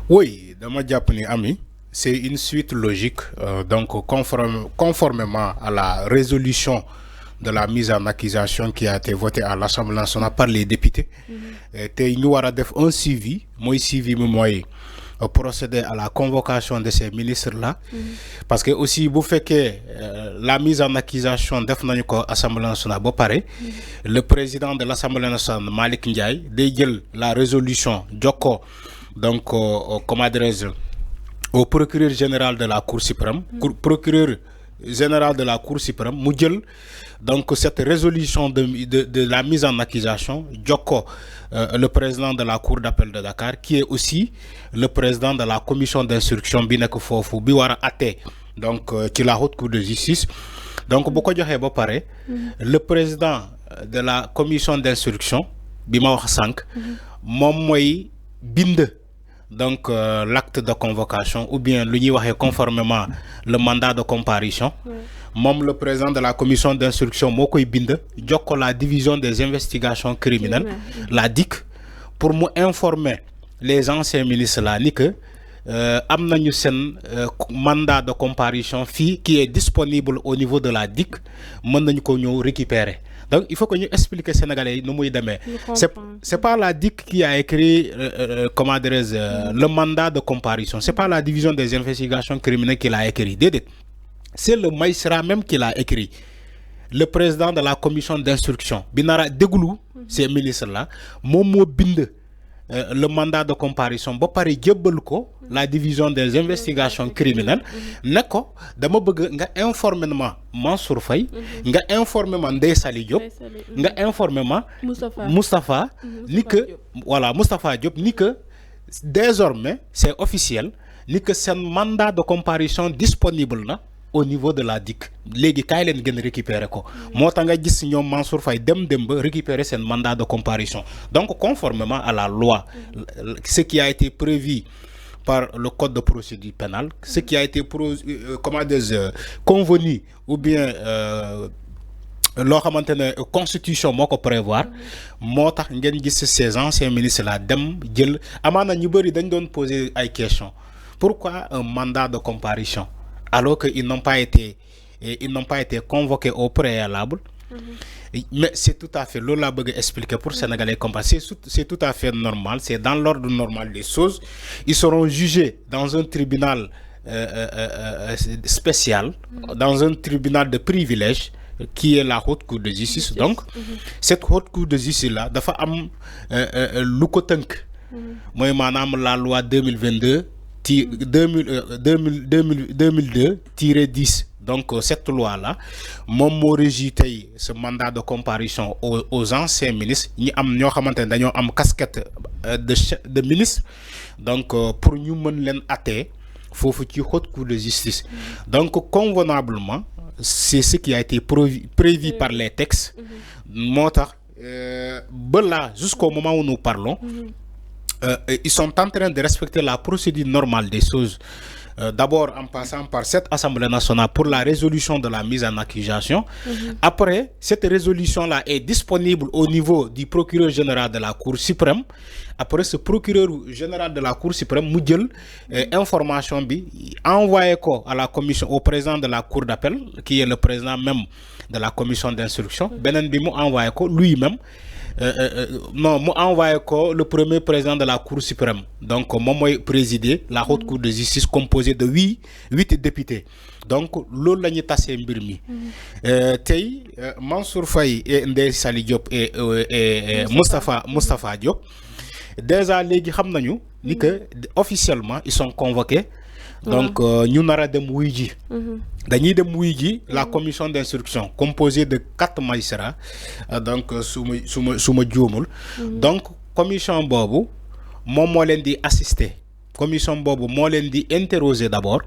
Oui, dama jàpp ni Ami, c'est une suite logique, donc conformément à la résolution de la mise en accusation qui a été votée à l'Assemblée nationale par les députés. Tey ñu war a def un suivi mi mooy procéder à la convocation de ces ministres-là. Parce que aussi bu fekkee la mise en accusation def nañu ko Assemblée nationale ba pare. Le président de l'Assemblée nationale Malick Ndiaye day jël la résolution jokko donc comment dirais-je au procureur général de la Cour suprême. Procureur général de la Cour suprême mu jël donc cette résolution de la mise en accusation jokko le président de la Cour d'appel de Dakar qui est aussi le président de la commission d'instruction bi nekk foofu bi war a atte donc ci la haute cour de justice. Donc bu ko joxee ba pare le président de la commission d'instruction bi ma wax sànq moom mooy bind donc l'acte de convocation ou bien lu ñuy waxee conformément le mandat de comparution. Moom le président de la commission d'instruction moo koy bind jox ko la division des investigations criminelles la DIC pour mu informer les anciens ministres là ni que am nañu seen mandat de comparution fii qui est disponible au niveau de la DIC mën nañu ko ñëw récupérer. Donc il faut que ñu expliquer Sénégalais yi nu muy demee. C'est pas la DIC qui a écrit comment dirais-je le mandat de comparution. C'est pas la division des investigations criminelles qui l'a écrit déedéet. C'est le magistrat même qui l'a écrit. Le président de la commission d'instruction bi nar a déglu ces ministres là moom moo bind le mandat de comparution ba pare jébbal ko la division des investigations criminelles ne ko dama bëgg nga informer ma Mansour Faye nga informer ma Ndeye Saly Diop nga informer ma Moustapha ni que voilà Moustapha Diop ni que désormais c'est officiel ni que seen mandat de comparution disponible na au niveau de la DIC léegi kaay leen gën récupérer ko moo tax nga gis ñoom Mansour Faye dem ba récupérer seen mandat de comparution. Donc conformément à la loi ce qui a été prévu par le code de procédure pénale, ce qui a été convenu ou bien loo xamante ne constitution moo ko prévoir moo tax ngeen gis ces anciens ministres là dem jël amaana ñu bëri dañ doon poser ay questions. Pourquoi un mandat de comparution alors qu'ils n'ont pas été convoqués au préalable? Mais c'est tout à fait loolu laa bëgg expliquer pour Sénégalais comprendre. C'est tout à fait normal, c'est dans l'ordre normal des choses. Ils seront jugés dans un tribunal spécial, dans un tribunal de privilège qui est la haute cour de justice. Donc cette haute cour de justice là dafa am lu ko tënk mooy maanaam la loi 2002-10. Donc cette loi là moom moo régit tey ce mandat de comparution aux anciens ministres ñi am ñoo xamante ne dañoo am casquette de ministre donc pour ñu mën leen àtte foofu ci haute cour de justice. Donc convenablement c'est ce qui a été prévu par les textes moo tax ba là jusqu'au moment où nous parlons ils sont en train de respecter la procédure normale des choses. D'abord en passant par cette Assemblée nationale pour la résolution de la mise en accusation. Après, cette résolution-là est disponible au niveau du procureur général de la Cour suprême. Après, ce procureur général de la Cour suprême mu jël information bi envoyé ko à la commission, au président de la Cour d'appel qui est le président même de la commission d'instruction. Beneen bi mu envoyé ko lui-même. Non mu envoyé ko le premier président de la Cour suprême. Donc moom mooy présider la haute cour de justice composée de huit députés. Donc loolu la ñuy tasee mbir mi. Tey Mansour Faye et Ndeye Saly Diop et Moustapha Diop déjà léegi xam nañu ni que officiellement ils sont convoqués. Donc ñu nar a dem wuy ji. Dañuy dem wuy ji la commission d'instruction composée de 4 magistrats donc su ma juumul. Donc commission boobu moom moo leen di assister. Commission boobu moo leen di interroger d'abord.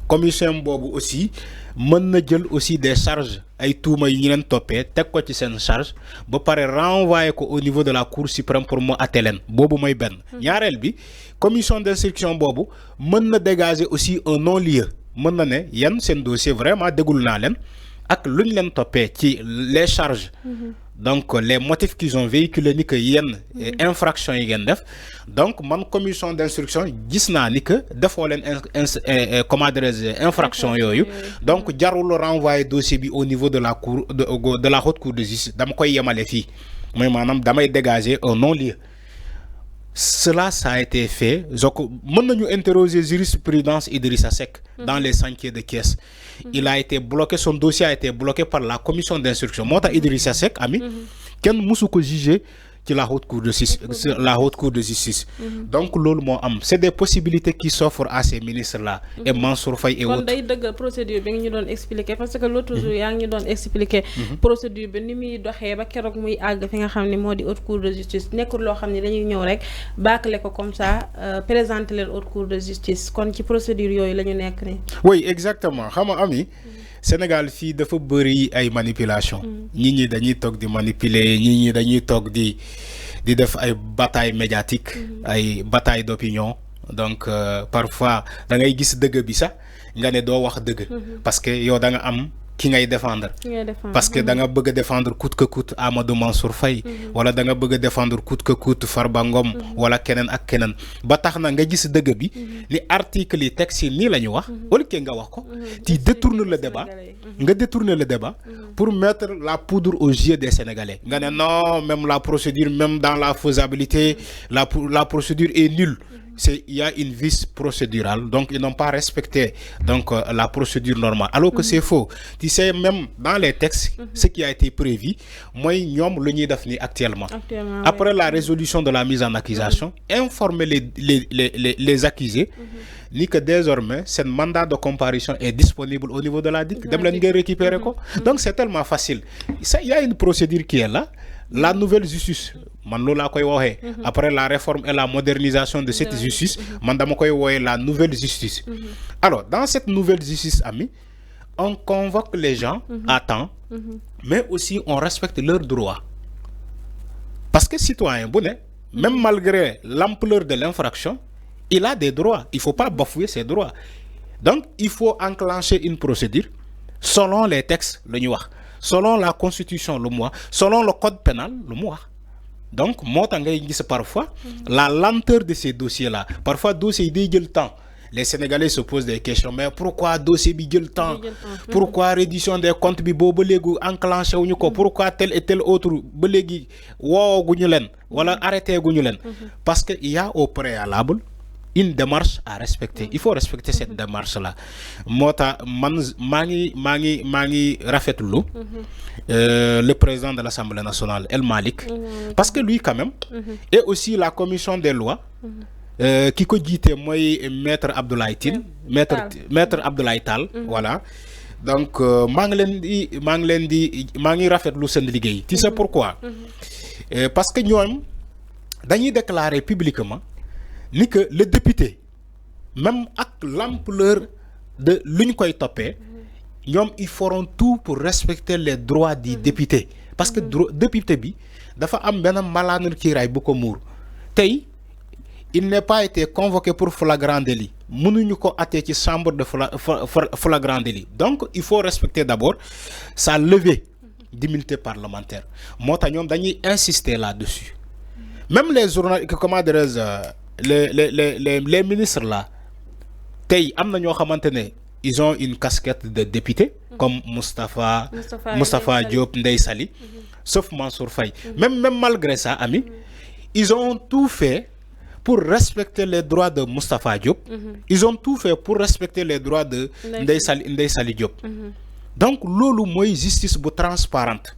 Commission boobu aussi mën na jël aussi des charges ay tuuma yi ñu leen toppee teg ko ci seen charge ba pare renvoyer ko au niveau de la Cour suprême pour mu àtte leen boobu mooy benn. Ñaareel bi commission d'instruction boobu mën na dégager aussi un non-lieu. Mën na ne yan seen dossier vraiment déglu naa leen ak lu ñu leen toppee ci les charges donc les motifs qu'ils ont véhiculés ni que yenn infraction yi ngeen def donc man commission d'instruction gis naa ni que defoo leen comment dirais-je infraction yooyu donc jarul renvoyer dossier bi au niveau de la cour de la haute cour de justice dama koy yemale fii mooy maanaam damay dégager un non-lieu. Cela ça a été fait donc mën nañu interroger jurisprudence Idrissa Seck dans les chantiers de Thiès. Il a été bloqué, son dossier a été bloqué par la commission d'instruction moo tax Idrissa Seck ami kenn mësu ko jugé ci la haute cour de justice donc loolu moo am c'est des possibilités qui s'offrent à ces ministres là et Mansour Faye et autres. kon day dëgg procédure bi nga ñu doon expliquer parce que l'autre jour yaa ngi ñu doon expliquer procédure bi ni muy doxee ba keroog muy àgg fi nga xam ne moo di haute cour de justice nekkul loo xam ne dañuy ñëw rek bâcler ko comme ça présenter leen haute cour de justice kon ci procédure yooyu la ñu nekk ni oui exactement xam nga ami Sénégal fii dafa bëri ay manipulation ñi dañuy toog di manipuler ñi dañuy toog di def ay bataille médiatique ay bataille d'opinion donc parfois da ngay gis dëgg bi sax nga ne doo wax dëgg parce que yow da nga am ki ngay défendre parce que da nga bëgg a défendre coûte que coûte Amadou Mansour Faye wala da nga bëgg a défendre coûte que coûte Farba Ngom wala keneen ak keneen ba tax na nga gis dëgg bi ni article yi texte yi nii la ñu wax wala kii nga wax ko tu détournes le débat nga détourner le débat pour mettre la poudre aux yeux des Sénégalais nga ne non même la procédure même dans la faisabilité la procédure est nulle. Il y a une vice procédurale, donc ils n'ont pas respecté donc la procédure normale. Alors que c'est faux. Tu sais, même dans les textes, ce qui a été prévu, moi, nous le défini actuellement. Après la résolution de la mise en accusation, informer les accusés, ni que désormais, ce mandat de comparution est disponible au niveau de la DIC. Récupérer quoi. Donc c'est tellement facile. Il y a une procédure qui est là. La nouvelle justice, après la réforme et la modernisation de cette justice, la nouvelle justice. Alors, dans cette nouvelle justice, ami, on convoque les gens à temps, mais aussi on respecte leurs droits. Parce que citoyen bonnet, même malgré l'ampleur de l'infraction, il a des droits. Il ne faut pas bafouer ses droits. Donc, il faut enclencher une procédure selon les textes, le noir. Selon la constitution, le mois, selon le code pénal, le mois. Donc, moi, parfois, la lenteur de ces dossiers-là, parfois, dossier dit le temps. Les Sénégalais se posent des questions, mais pourquoi dossier bi le temps? Pourquoi reddition des comptes bi bobo légou enclenché wuñu ko? Pourquoi tel et tel autre ba légui wo guñu len wala arrêté guñu len? Parce que il y a au préalable une démarche à respecter. Il faut respecter cette démarche-là. Mota mangi rafetlu le président de l'Assemblée nationale, El Malik, parce que lui quand même, et aussi la commission des lois, qui cogite moi maître Abdoulaye Tine, maître Abdoulaye Tal, voilà. Donc mangi rafetlu sen liguey. Tu sais pourquoi? Parce que ñoom dañuy déclarer publiquement ni que le député, même avec l'ampleur de l'une koy topé, ils feront tout pour respecter les droits du député. Parce que le député bi dafa am ben malanul ki ray bu ko mur. Tay il n'est pas été convoqué pour flagrant délit. Mënuñu ko atté ci chambre de flagrant délit. Donc il faut respecter d'abord sa levée d'immunité parlementaire. Mota ñom dañuy insister là-dessus. Même les journalistes, comment dire, les ministres là, ils ont une casquette de député, comme Moustapha Diop, Ndeye Sali, sauf Mansour Faye. Même malgré ça, ami, ils ont tout fait pour respecter les droits de Moustapha Diop. Ils ont tout fait pour respecter les droits de Ndeye Sali Diop. Donc, lolu moy justice bu transparente.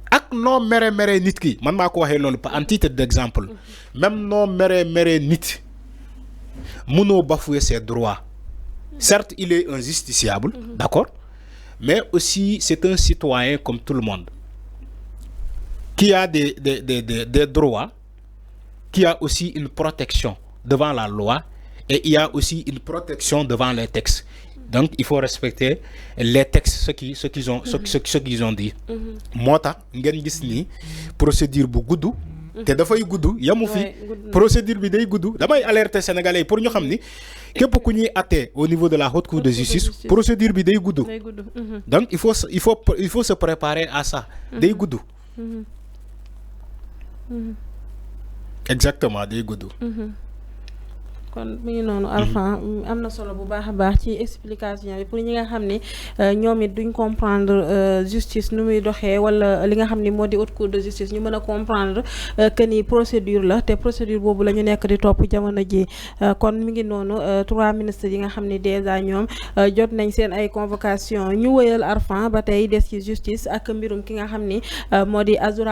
Ak non mere nit ki man mako waxé lolu en titre d'exemple même non mere nit mëno bafouer ses droits. Certes il est un justiciable, d'accord, mais aussi c'est un citoyen comme tout le monde qui a des droits, qui a aussi une protection devant la loi et il y a aussi une protection devant les textes. Donc il faut respecter les textes, ce qu'ils ont dit. Mota ngeen gis ni procédure bu gudd te dafay gudd yamu fi procédure bi day gudd damay alerter sénégalais pour ñu xam ni képp ku ñuy atte au niveau de la haute cour de justice procédure bi day gudd donc il faut se préparer à ça day gudd exactement day gudd kon mi ngi noonu Arfan am na solo bu baax a baax ci explication bi pour ñi nga xam ne ñoom it duñ comprendre justice nu muy doxee wala li nga xam ne moo di haute cour de justice ñu mën a comprendre que ni procédure la te procédure boobu la ñu nekk di topp jamono ji kon mi ngi noonu 3 ministres yi nga xam ne dèjà ñoom jot nañ seen ay convocation ñu wëyal Arfan ba tey des ci justice ak mbirum ki nga xam ni moo di Azoura